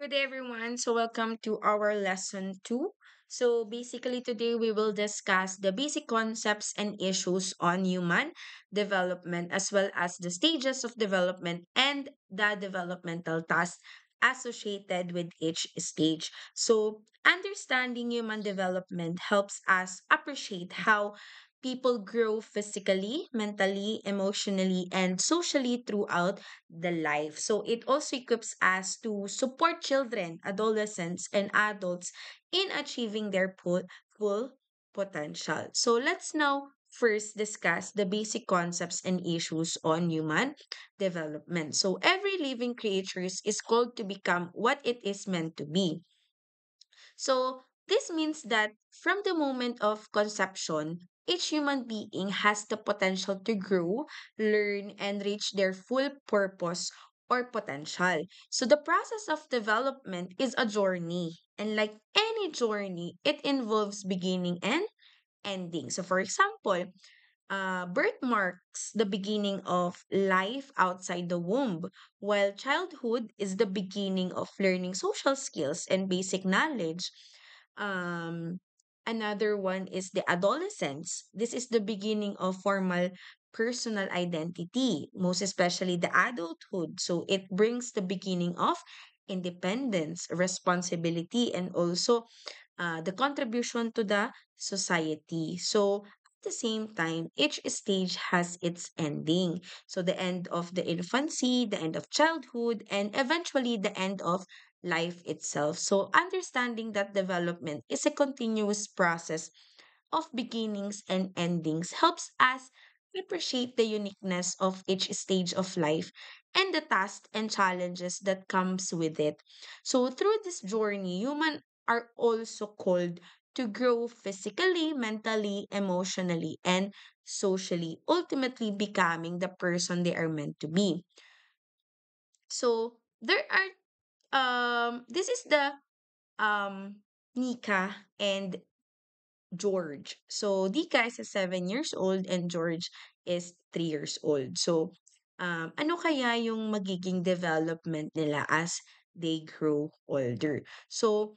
Good day, everyone. So, welcome to our lesson two. So, basically, today we will discuss the basic concepts and issues on human development, as well as the stages of development and the developmental tasks associated with each stage. So, understanding human development helps us appreciate how people grow physically, mentally, emotionally, and socially throughout the life. So it also equips us to support children, adolescents, and adults in achieving their full potential. So let's now first discuss the basic concepts and issues on human development. So every living creature is called to become what it is meant to be. So, this means that from the moment of conception, each human being has the potential to grow, learn, and reach their full purpose or potential. So, the process of development is a journey. And like any journey, it involves beginning and ending. So, for example, birth marks the beginning of life outside the womb, while childhood is the beginning of learning social skills and basic knowledge. Um, Another one is the adolescence. This is the beginning of formal personal identity, most especially the adulthood. So it brings the beginning of independence, responsibility, and also the contribution to the society. So at the same time, each stage has its ending. So the end of the infancy, the end of childhood, and eventually the end of life itself. So understanding that development is a continuous process of beginnings and endings helps us appreciate the uniqueness of each stage of life and the tasks and challenges that comes with it. So through this journey, humans are also called to grow physically, mentally, emotionally, and socially, ultimately becoming the person they are meant to be. So there are this is the um Nika and George. So Nika is 7 years old and George is 3 years old. So ano kaya yung magiging development nila as they grow older? So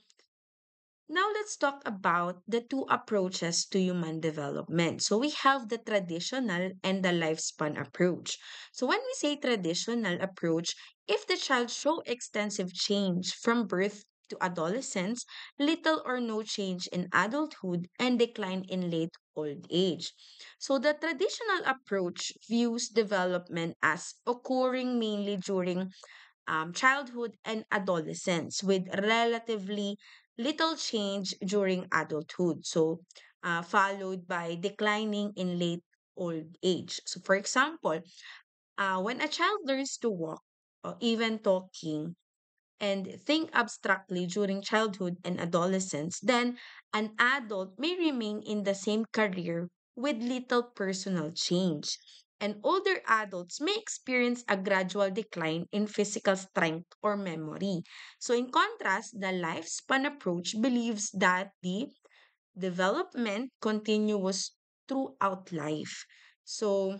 now let's talk about the two approaches to human development. So we have the traditional and the lifespan approach. So when we say traditional approach, if the child show extensive change from birth to adolescence, little or no change in adulthood, and decline in late old age. So the traditional approach views development as occurring mainly during childhood and adolescence with relatively little change during adulthood. So, followed by declining in late old age. So, for example, when a child learns to walk, or even talking, and think abstractly during childhood and adolescence, then an adult may remain in the same career with little personal change. And older adults may experience a gradual decline in physical strength or memory. So, in contrast, the lifespan approach believes that the development continues throughout life. So,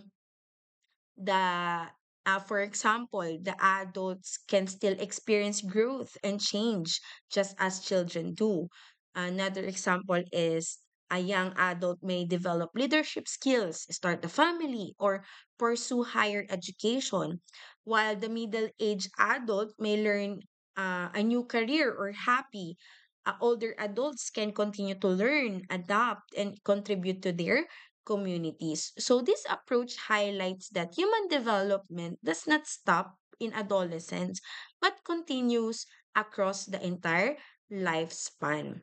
for example, the adults can still experience growth and change just as children do. Another example is a young adult may develop leadership skills, start a family, or pursue higher education, while the middle-aged adult may learn a new career or happy. Older adults can continue to learn, adapt, and contribute to their communities. So, this approach highlights that human development does not stop in adolescence but continues across the entire lifespan.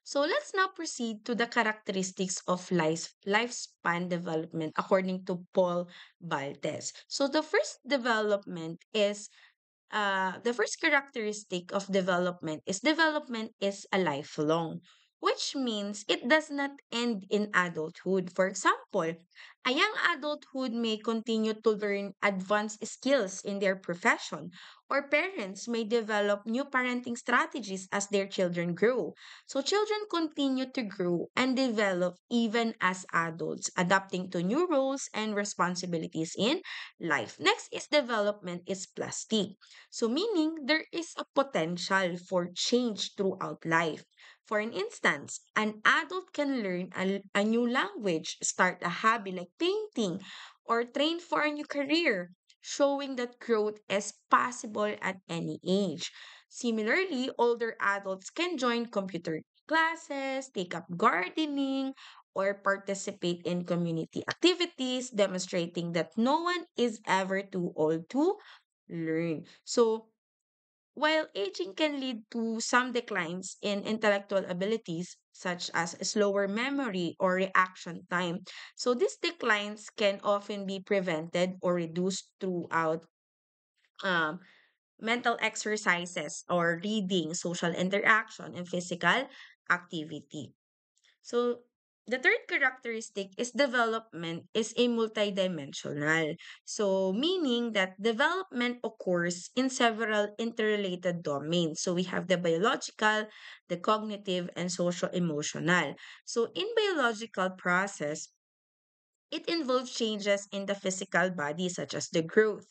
So, let's now proceed to the characteristics of lifespan development according to Paul Baltes. So, the first characteristic of development is a lifelong. which means it does not end in adulthood. For example, a young adulthood may continue to learn advanced skills in their profession, or parents may develop new parenting strategies as their children grow. So, children continue to grow and develop even as adults, adapting to new roles and responsibilities in life. Next is development is plastic. So, meaning there is a potential for change throughout life. For an instance, an adult can learn a new language, start a hobby like painting, or train for a new career, showing that growth is possible at any age. Similarly, older adults can join computer classes, take up gardening, or participate in community activities, demonstrating that no one is ever too old to learn. So, while aging can lead to some declines in intellectual abilities, such as slower memory or reaction time, so these declines can often be prevented or reduced throughout um, mental exercises or reading, social interaction, and physical activity. So the third characteristic is development is a multidimensional. So meaning that development occurs in several interrelated domains. So we have the biological, the cognitive, and social emotional. So in biological process, it involves changes in the physical body, such as the growth,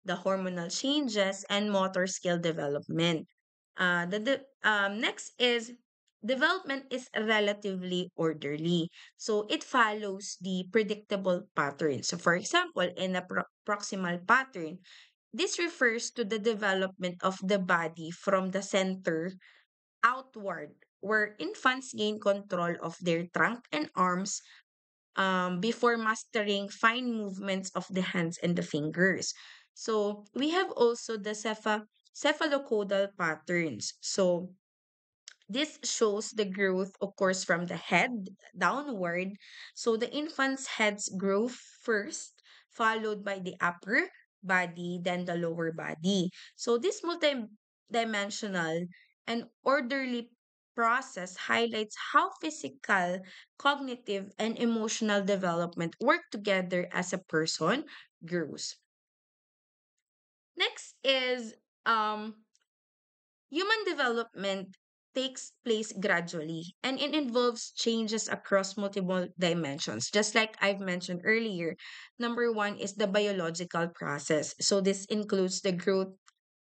the hormonal changes, and motor skill development. Next is development is relatively orderly. So it follows the predictable pattern. So, for example, in a proximal pattern, this refers to the development of the body from the center outward, where infants gain control of their trunk and arms before mastering fine movements of the hands and the fingers. So we have also the cephalocaudal patterns. So this shows the growth occurs from the head downward. So the infant's heads grow first, followed by the upper body, then the lower body. So this multi-dimensional and orderly process highlights how physical, cognitive, and emotional development work together as a person grows. Next is human development takes place gradually and it involves changes across multiple dimensions. Just like I've mentioned earlier, number one is the biological process. So this includes the growth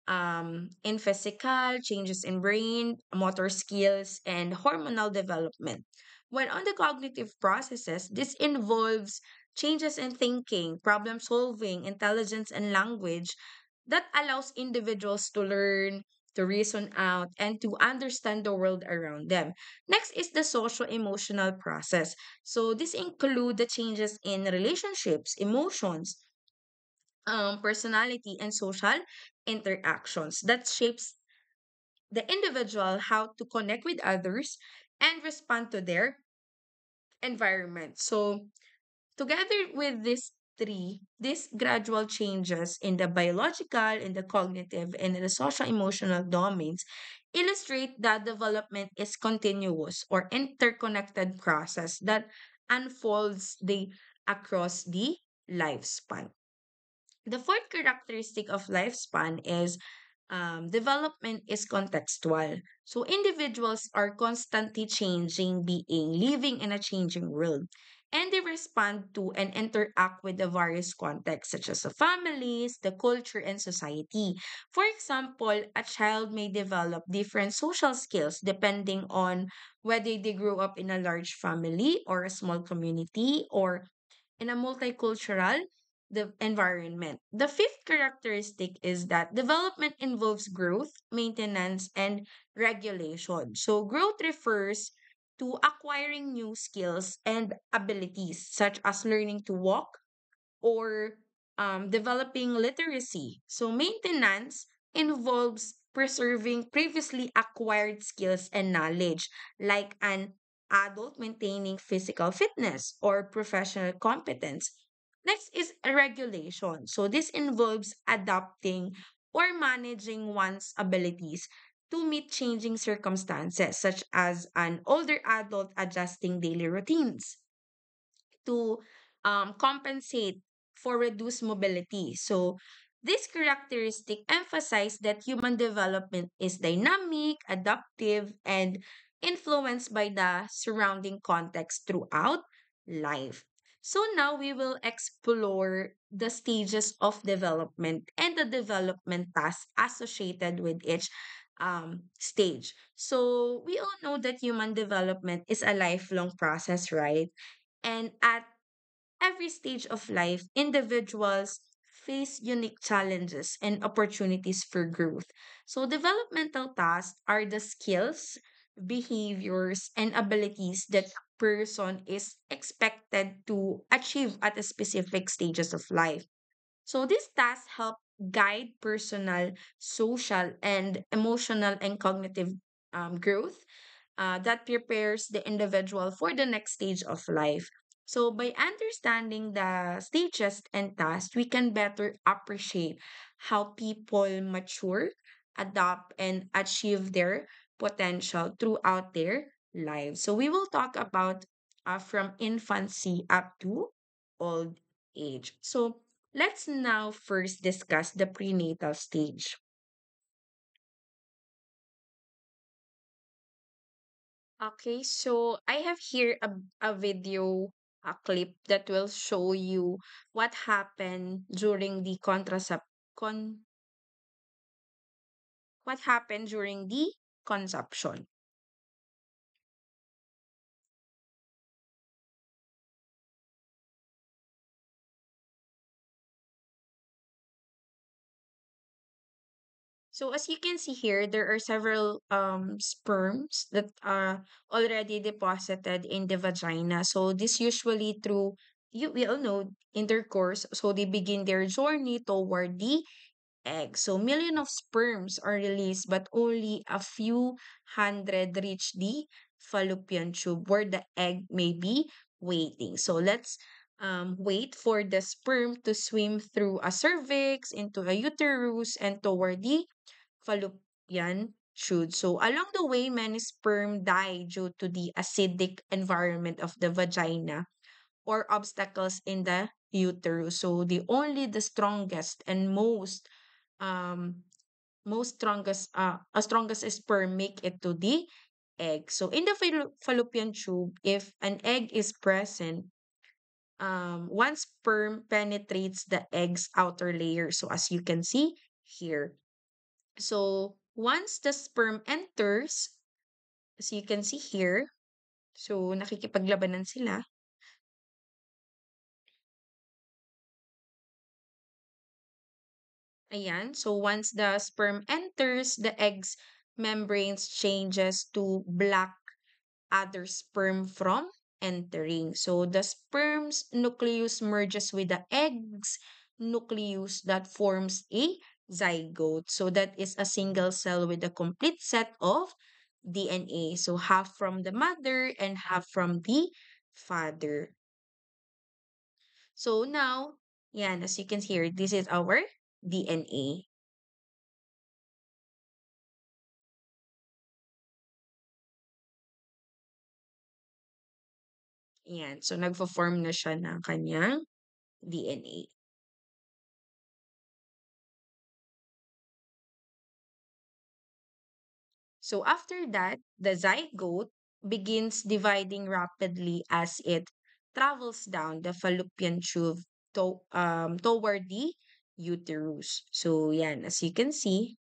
in physical, changes in brain, motor skills, and hormonal development. When on the cognitive processes, this involves changes in thinking, problem solving, intelligence, and language that allows individuals to learn, to reason out, and to understand the world around them. Next is the social emotional process. So this include the changes in relationships, emotions, personality, and social interactions that shapes the individual how to connect with others and respond to their environment. So together with these three, these gradual changes in the biological, in the cognitive, and in the social emotional domains illustrate that development is continuous or interconnected process that unfolds across the lifespan. The fourth characteristic of lifespan is development is contextual. So individuals are constantly changing, being living in a changing world. And they respond to and interact with the various contexts, such as the families, the culture, and society. For example, a child may develop different social skills depending on whether they grew up in a large family or a small community or in a multicultural environment. The fifth characteristic is that development involves growth, maintenance, and regulation. So, growth refers to acquiring new skills and abilities, such as learning to walk or developing literacy. So, maintenance involves preserving previously acquired skills and knowledge, like an adult maintaining physical fitness or professional competence. Next is regulation. So, this involves adapting or managing one's abilities to meet changing circumstances, such as an older adult adjusting daily routines, to compensate for reduced mobility. So, this characteristic emphasize that human development is dynamic, adaptive, and influenced by the surrounding context throughout life. So now we will explore the stages of development and the development tasks associated with each stage. So we all know that human development is a lifelong process, right? And at every stage of life, individuals face unique challenges and opportunities for growth. So, developmental tasks are the skills, behaviors, and abilities that a person is expected to achieve at a specific stages of life. So, these tasks help guide personal, social, and emotional and cognitive growth that prepares the individual for the next stage of life. So, by understanding the stages and tasks, we can better appreciate how people mature, adapt, and achieve their potential throughout their lives. So, we will talk about from infancy up to old age. So, let's now first discuss the prenatal stage. Okay, so I have here a video, a clip that will show you what happened during the what happened during the conception. So as you can see here, there are several sperms that are already deposited in the vagina. So this usually through you we all know intercourse. So they begin their journey toward the egg. So million of sperms are released, but only a few hundred reach the fallopian tube where the egg may be waiting. So let's wait for the sperm to swim through a cervix, into a uterus, and toward the fallopian tube. So along the way, many sperm die due to the acidic environment of the vagina or obstacles in the uterus. So the strongest and um strongest sperm make it to the egg. So in the fallopian tube, if an egg is present, one sperm penetrates the egg's outer layer. So as you can see here. So once the sperm enters, as you can see here, so nakikipaglabanan sila. Ayan. So once the sperm enters, the egg's membranes changes to black other sperm from entering. So the sperm's nucleus merges with the egg's nucleus that forms a zygote. So that is a single cell with a complete set of DNA. So half from the mother and half from the father. So now, yan, as you can hear, this is our DNA. Yan. So nagfo-form na siya ng kanyang DNA. So after that, the zygote begins dividing rapidly as it travels down the fallopian tube toward the uterus. So yan, as you can see,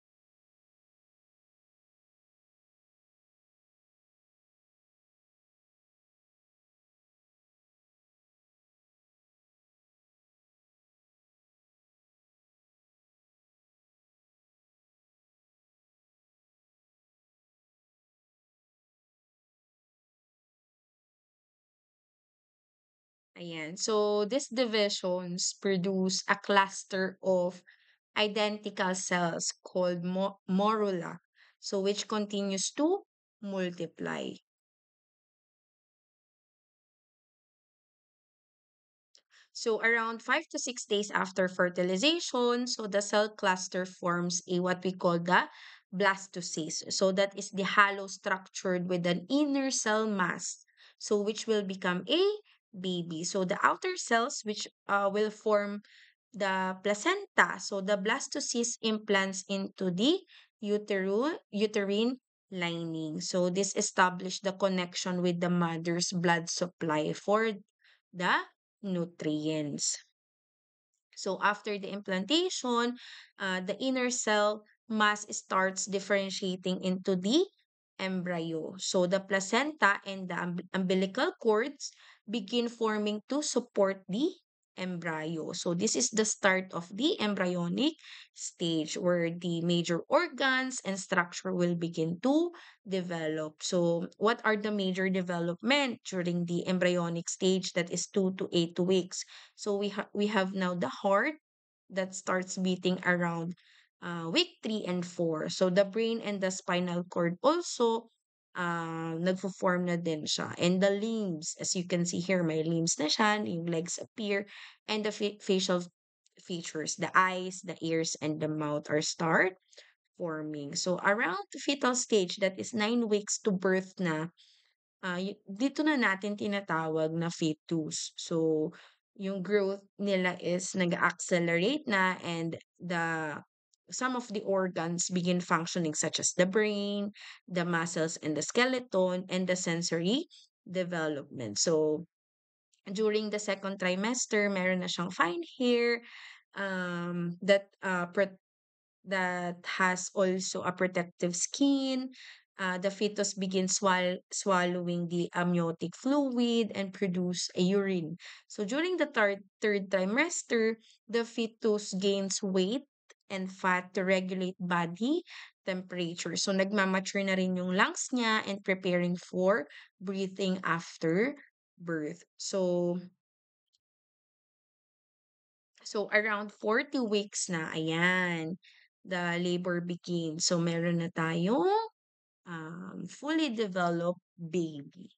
ayan. So these divisions produce a cluster of identical cells called morula. So which continues to multiply. So around 5 to 6 days after fertilization, so the cell cluster forms a what we call the blastocyst. So that is the hollow structured with an inner cell mass. So which will become a baby. So the outer cells which will form the placenta. So the blastocyst implants into the uterine lining. So this established the connection with the mother's blood supply for the nutrients. So after the implantation, the inner cell mass starts differentiating into the embryo. So the placenta and the umbilical cords begin forming to support the embryo. So this is the start of the embryonic stage where the major organs and structure will begin to develop. So what are the major development during the embryonic stage that is 2 to 8 weeks? So we have now the heart that starts beating around week 3 and 4. So the brain and the spinal cord also nagfo-form na din siya. And the limbs, as you can see here, may limbs na siya, yung legs appear, and the facial features, the eyes, the ears, and the mouth are start forming. So around the fetal stage, that is 9 weeks to birth na, dito na natin tinatawag na fetus. So, yung growth nila is nag-accelerate na and some of the organs begin functioning such as the brain, the muscles and the skeleton, and the sensory development. So, during the second trimester, meron na siyang fine hair that has also a protective skin. The fetus begins swallowing the amniotic fluid and produce a urine. So during the third trimester, the fetus gains weight and fat to regulate body temperature. So nagmamature na rin yung lungs niya and preparing for breathing after birth. So around 40 weeks na, ayan, the labor begins. So meron na tayong fully developed baby.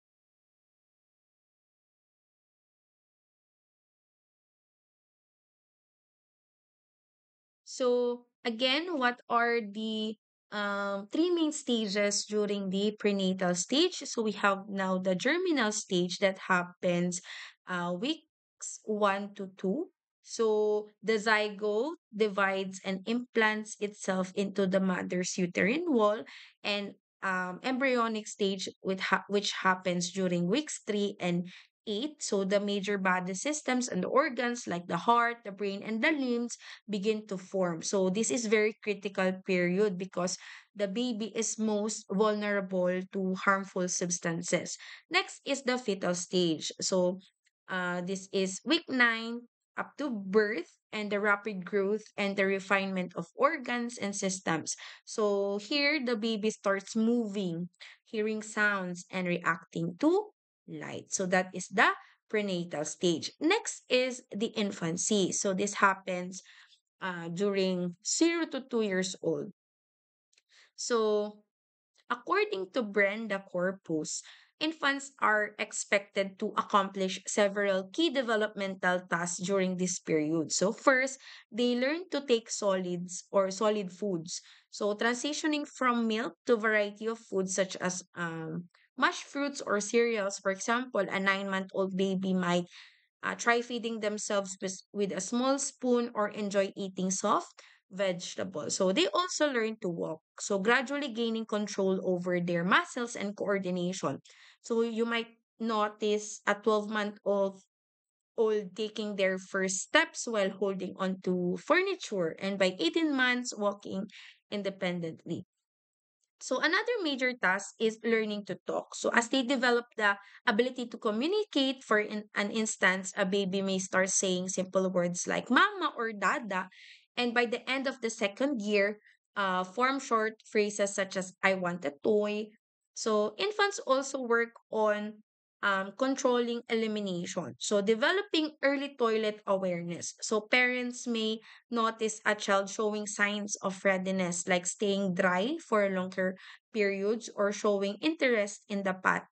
So again, what are the three main stages during the prenatal stage? So we have now the germinal stage that happens weeks 1 to 2. So the zygote divides and implants itself into the mother's uterine wall, and embryonic stage which happens during weeks 3 and 8. So the major body systems and the organs like the heart, the brain, and the limbs begin to form. So this is very critical period because the baby is most vulnerable to harmful substances. Next is the fetal stage. So this is week 9 up to birth and the rapid growth and the refinement of organs and systems. So here the baby starts moving, hearing sounds and reacting to light. So that is the prenatal stage. Next is the infancy. So this happens during 0 to 2 years old. So, according to Brenda Corpus, infants are expected to accomplish several key developmental tasks during this period. So, first, they learn to take solids or solid foods. So, transitioning from milk to variety of foods such as mashed fruits or cereals. For example, a 9-month-old baby might try feeding themselves with a small spoon or enjoy eating soft vegetables. So they also learn to walk. So gradually gaining control over their muscles and coordination. So you might notice a 12-month old taking their first steps while holding onto furniture and by 18 months walking independently. So another major task is learning to talk. So as they develop the ability to communicate, for an instance, a baby may start saying simple words like mama or dada, and by the end of the second year, form short phrases such as I want a toy. So infants also work on controlling elimination. So developing early toilet awareness. So parents may notice a child showing signs of readiness, like staying dry for longer periods or showing interest in the path.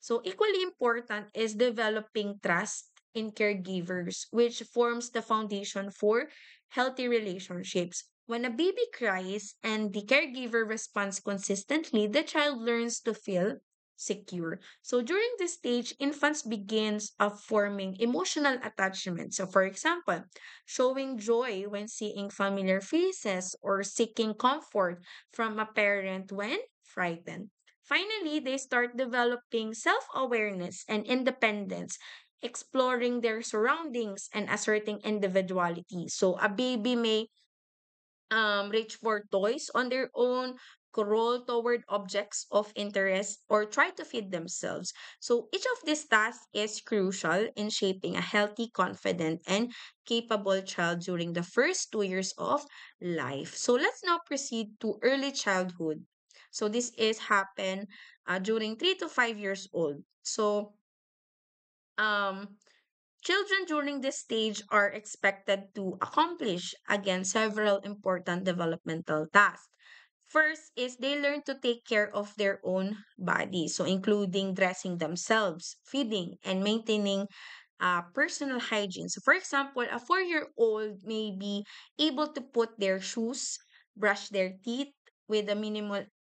So, equally important is developing trust in caregivers, which forms the foundation for healthy relationships. When a baby cries and the caregiver responds consistently, the child learns to feel secure. So during this stage, infants begins of forming emotional attachment. So for example, showing joy when seeing familiar faces or seeking comfort from a parent when frightened. Finally, they start developing self-awareness and independence, exploring their surroundings and asserting individuality. So a baby may reach for toys on their own, crawl toward objects of interest, or try to feed themselves. So each of these tasks is crucial in shaping a healthy, confident, and capable child during the first 2 years of life. So let's now proceed to early childhood. So this is happen during 3 to 5 years old. So um children during this stage are expected to accomplish again several important developmental tasks. First is they learn to take care of their own body, so including dressing themselves, feeding, and maintaining personal hygiene. So, for example, a 4-year-old may be able to put their shoes, brush their teeth with a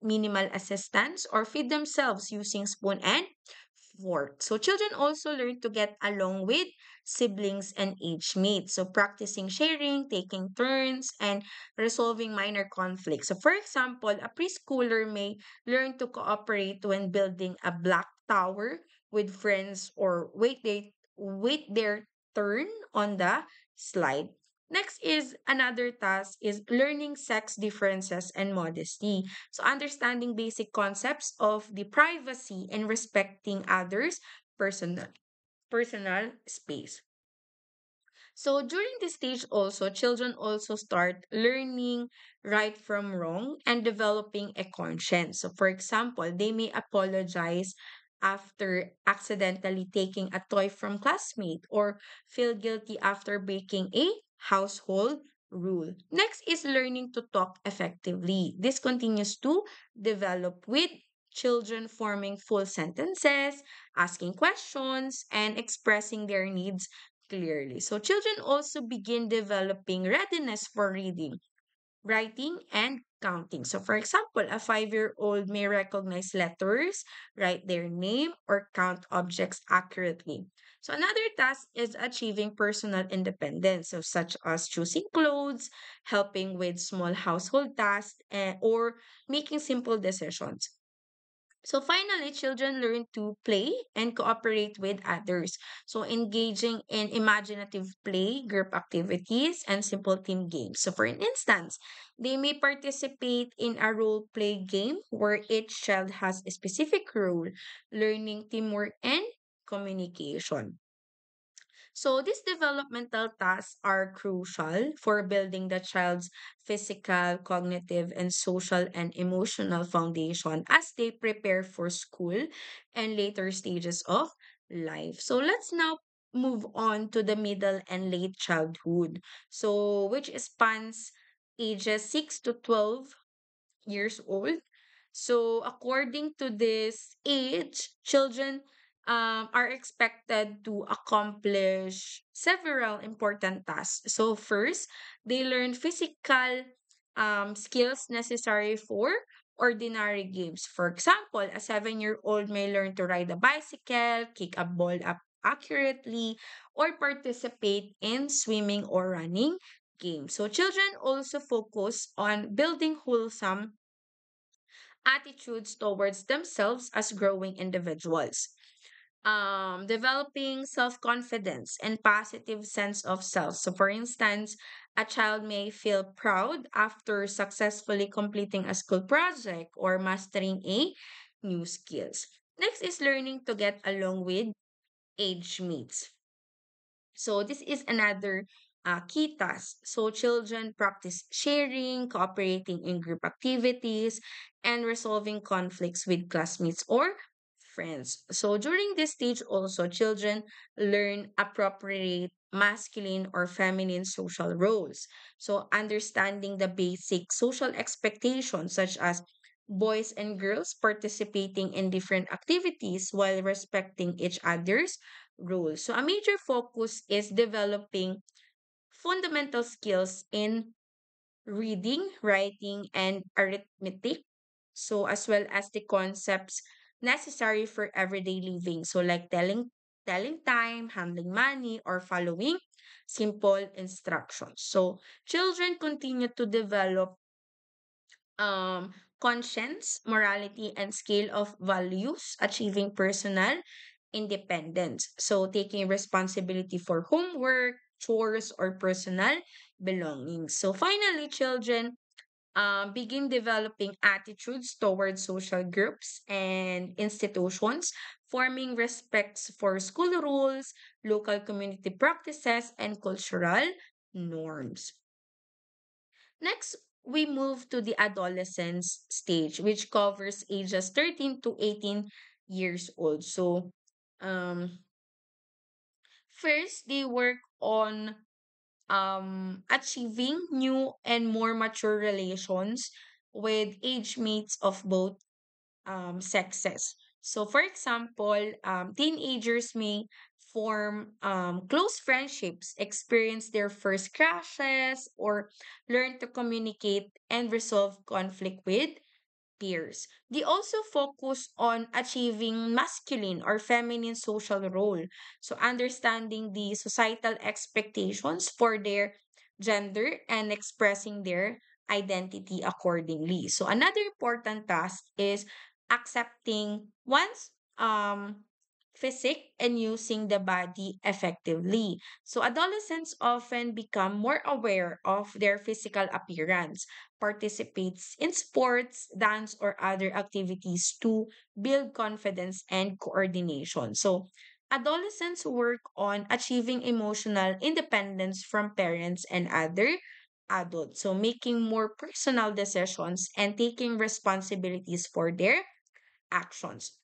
minimal assistance, or feed themselves using spoon and fork. So children also learn to get along with siblings and age mates. So practicing sharing, taking turns, and resolving minor conflicts. So for example, a preschooler may learn to cooperate when building a block tower with friends or wait their turn on the slide. Next is another task is learning sex differences and modesty. So understanding basic concepts of the privacy and respecting others' personal personal space. So during this stage also, children also start learning right from wrong and developing a conscience. So for example, they may apologize after accidentally taking a toy from classmate or feel guilty after breaking a household rule. Next is learning to talk effectively. This continues to develop with children forming full sentences, asking questions, and expressing their needs clearly. So children also begin developing readiness for reading, writing, and counting. So for example, a 5-year-old may recognize letters, write their name, or count objects accurately. So another task is achieving personal independence, so such as choosing clothes, helping with small household tasks, or making simple decisions. So finally, children learn to play and cooperate with others. So engaging in imaginative play, group activities, and simple team games. So for an instance, they may participate in a role play game where each child has a specific role, learning teamwork and communication. So these developmental tasks are crucial for building the child's physical, cognitive, and social and emotional foundation as they prepare for school and later stages of life. So let's now move on to the middle and late childhood. So which spans ages 6 to 12 years old. So, according to this age, children are expected to accomplish several important tasks. So, first, they learn physical skills necessary for ordinary games. For example, a 7-year-old may learn to ride a bicycle, kick a ball up accurately, or participate in swimming or running games. So, children also focus on building wholesome attitudes towards themselves as growing individuals. Developing self-confidence and positive sense of self. So for instance, a child may feel proud after successfully completing a school project or mastering a new skills. Next is learning to get along with age mates. So this is another key task. So children practice sharing, cooperating in group activities, and resolving conflicts with classmates or friends. So during this stage also, children learn appropriate masculine or feminine social roles. So understanding the basic social expectations such as boys and girls participating in different activities while respecting each other's roles. So a major focus is developing fundamental skills in reading, writing, and arithmetic. So, as well as the concepts necessary for everyday living. So, like telling time, handling money, or following simple instructions. So, children continue to develop conscience, morality, and scale of values, achieving personal independence. So, taking responsibility for homework, chores, or personal belongings. So, finally, children begin developing attitudes towards social groups and institutions, forming respects for school rules, local community practices, and cultural norms. Next, we move to the adolescence stage, which covers ages 13 to 18 years old. So, um, first, they work on achieving new and more mature relations with age mates of both sexes. So, for example, teenagers may form close friendships, experience their first crushes, or learn to communicate and resolve conflict with peers. They also focus on achieving masculine or feminine social role. So understanding the societal expectations for their gender and expressing their identity accordingly. So another important task is accepting one's physique and using the body effectively. So adolescents often become more aware of their physical appearance, participates in sports, dance, or other activities to build confidence and coordination. So, adolescents work on achieving emotional independence from parents and other adults. So, making more personal decisions and taking responsibilities for their actions.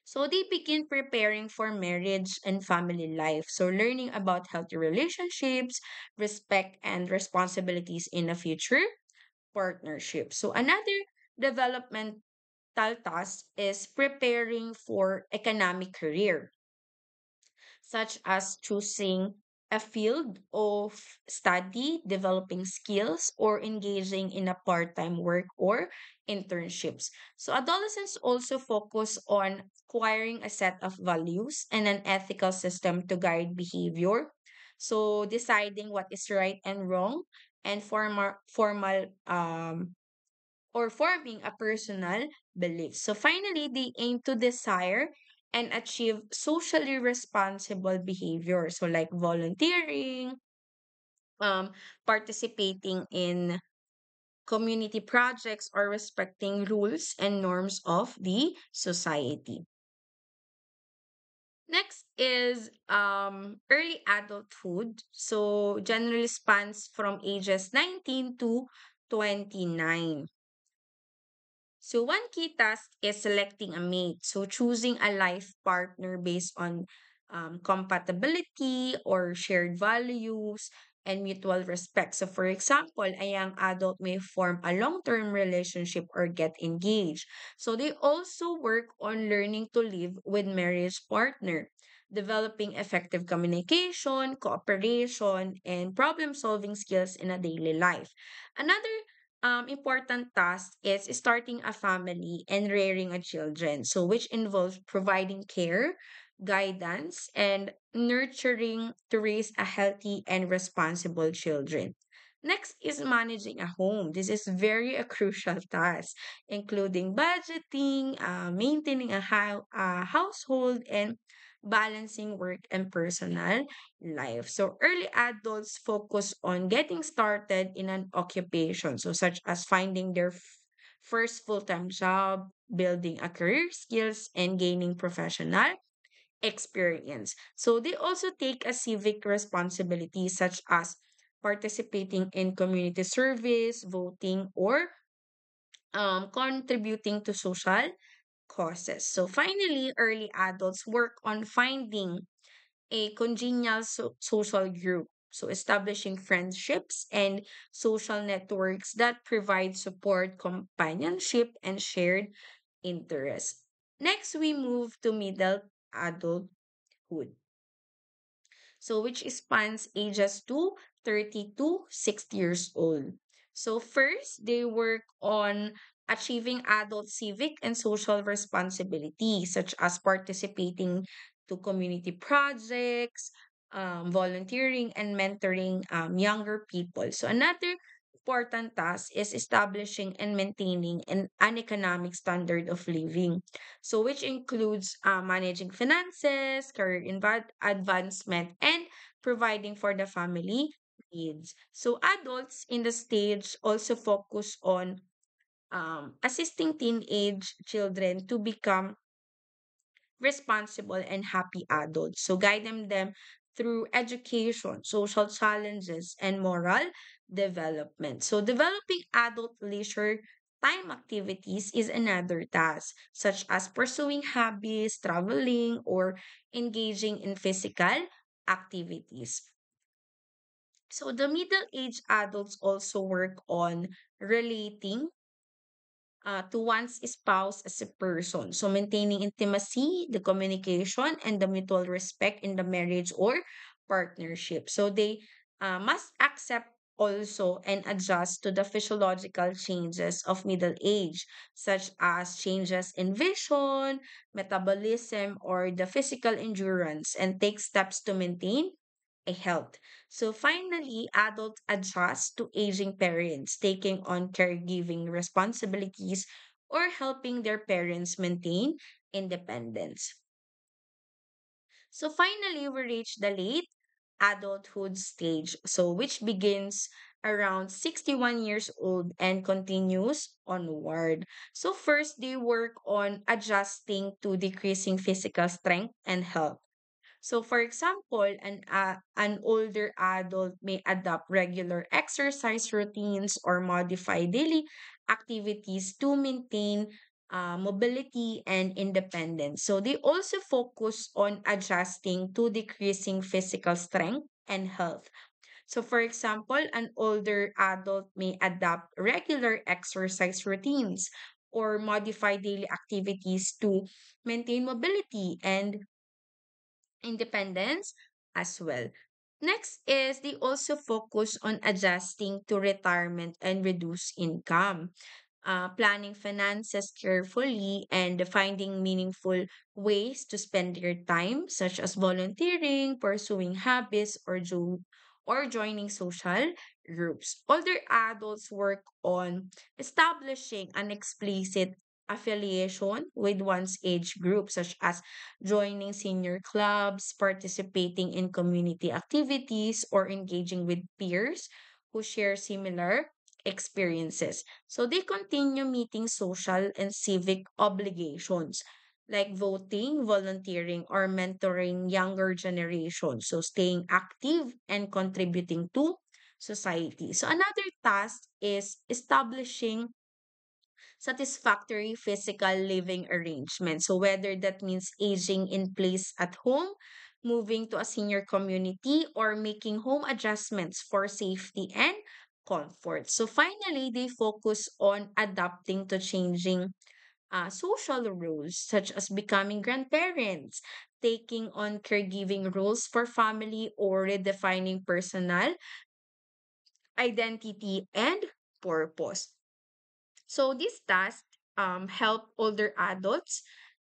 So they begin preparing for marriage and family life. So learning about healthy relationships, respect, and responsibilities in a future partnership. So another developmental task is preparing for economic career, such as choosing a field of study, developing skills, or engaging in a part-time work or internships. So adolescents also focus on acquiring a set of values and an ethical system to guide behavior. So deciding what is right and wrong and formal or forming a personal belief. So finally, they aim to desire and achieve socially responsible behavior. So like volunteering, um, participating in community projects, or respecting rules and norms of the society. Next is early adulthood. So generally spans from ages 19 to 29. So one key task is selecting a mate. So choosing a life partner based on compatibility or shared values and mutual respect. So for example, a young adult may form a long-term relationship or get engaged. So they also work on learning to live with marriage partner, developing effective communication, cooperation, and problem-solving skills in a daily life. Another important task is starting a family and rearing a children. So, which involves providing care, guidance, and nurturing to raise a healthy and responsible children. Next is managing a home. This is very a crucial task, including budgeting, maintaining a household, and balancing work and personal life. So early adults focus on getting started in an occupation, so such as finding their first full-time job, building a career skills, and gaining professional experience. So they also take a civic responsibility such as participating in community service, voting, or contributing to social causes. So finally, early adults work on finding a congenial social group. So, establishing friendships and social networks that provide support, companionship, and shared interests. Next, we move to middle adulthood. So, which spans ages to 30 to 60 years old. So first, they work on achieving adult civic and social responsibility, such as participating to community projects, volunteering, and mentoring younger people. So another important task is establishing and maintaining an economic standard of living. So which includes managing finances, career advancement, and providing for the family needs. So adults in the stage also focus on assisting teenage children to become responsible and happy adults. So guiding them through education, social challenges, and moral development. So developing adult leisure time activities is another task, such as pursuing hobbies, traveling, or engaging in physical activities. So the middle-aged adults also work on relating to one's spouse as a person. So maintaining intimacy, the communication, and the mutual respect in the marriage or partnership. So they must accept also and adjust to the physiological changes of middle age, such as changes in vision, metabolism, or the physical endurance, and take steps to maintain a health. So finally, adults adjust to aging parents, taking on caregiving responsibilities or helping their parents maintain independence. So finally, we reach the late adulthood stage, so which begins around 61 years old and continues onward. So first, they work on adjusting to decreasing physical strength and health. So, for example, an older adult may adopt regular exercise routines or modify daily activities to maintain mobility and independence. So, they also focus on adjusting to decreasing physical strength and health. So, for example, an older adult may adopt regular exercise routines or modify daily activities to maintain mobility and independence as well. Next is they also focus on adjusting to retirement and reduce income, planning finances carefully, and finding meaningful ways to spend their time, such as volunteering, pursuing hobbies, or joining social groups. Older adults work on establishing an explicit affiliation with one's age group, such as joining senior clubs, participating in community activities, or engaging with peers who share similar experiences. So they continue meeting social and civic obligations like voting, volunteering, or mentoring younger generations. So staying active and contributing to society. So another task is establishing satisfactory physical living arrangement. So whether that means aging in place at home, moving to a senior community, or making home adjustments for safety and comfort. So finally, they focus on adapting to changing social roles, such as becoming grandparents, taking on caregiving roles for family, or redefining personal identity and purpose. So these tasks help older adults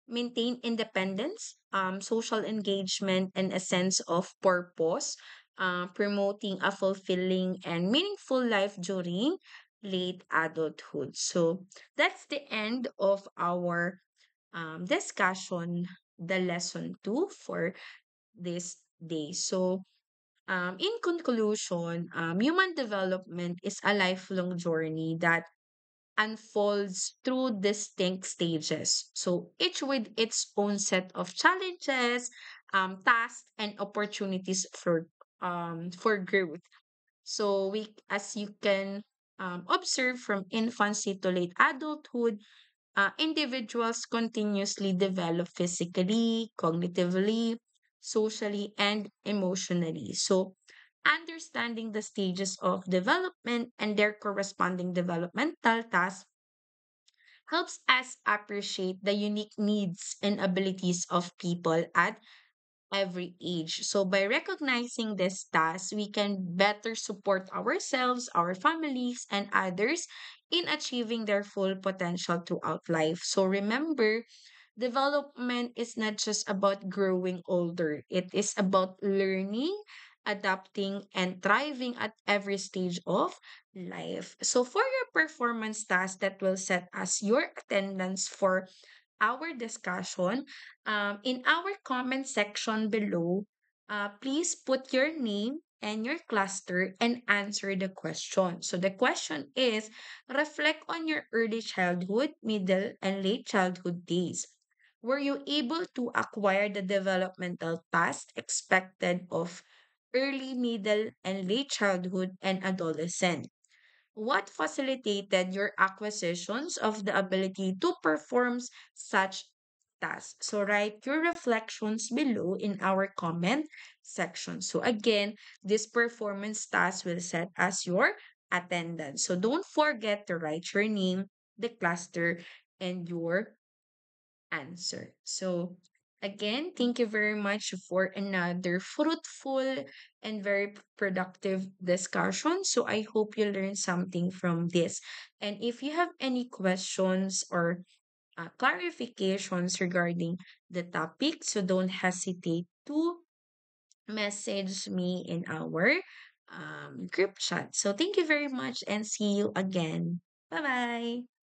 maintain independence, social engagement, and a sense of purpose, promoting a fulfilling and meaningful life during late adulthood. So that's the end of our discussion, the lesson two for this day. So, in conclusion, human development is a lifelong journey that unfolds through distinct stages. So each with its own set of challenges, tasks, and opportunities for growth. So we, as you can observe from infancy to late adulthood, individuals continuously develop physically, cognitively, socially, and emotionally. So understanding the stages of development and their corresponding developmental tasks helps us appreciate the unique needs and abilities of people at every age. So by recognizing this task, we can better support ourselves, our families, and others in achieving their full potential throughout life. So remember, development is not just about growing older. It is about learning, adapting, and thriving at every stage of life. So for your performance task that will set as your attendance for our discussion, in our comment section below, please put your name and your cluster and answer the question. So the question is, reflect on your early childhood, middle, and late childhood days. Were you able to acquire the developmental tasks expected of early, middle, and late childhood and adolescent? What facilitated your acquisitions of the ability to perform such tasks? So write your reflections below in our comment section. So again, this performance task will set as your attendance. So don't forget to write your name, the cluster, and your answer. So, again, thank you very much for another fruitful and very productive discussion. So, I hope you learned something from this. And if you have any questions or clarifications regarding the topic, so don't hesitate to message me in our group chat. So, thank you very much and see you again. Bye bye.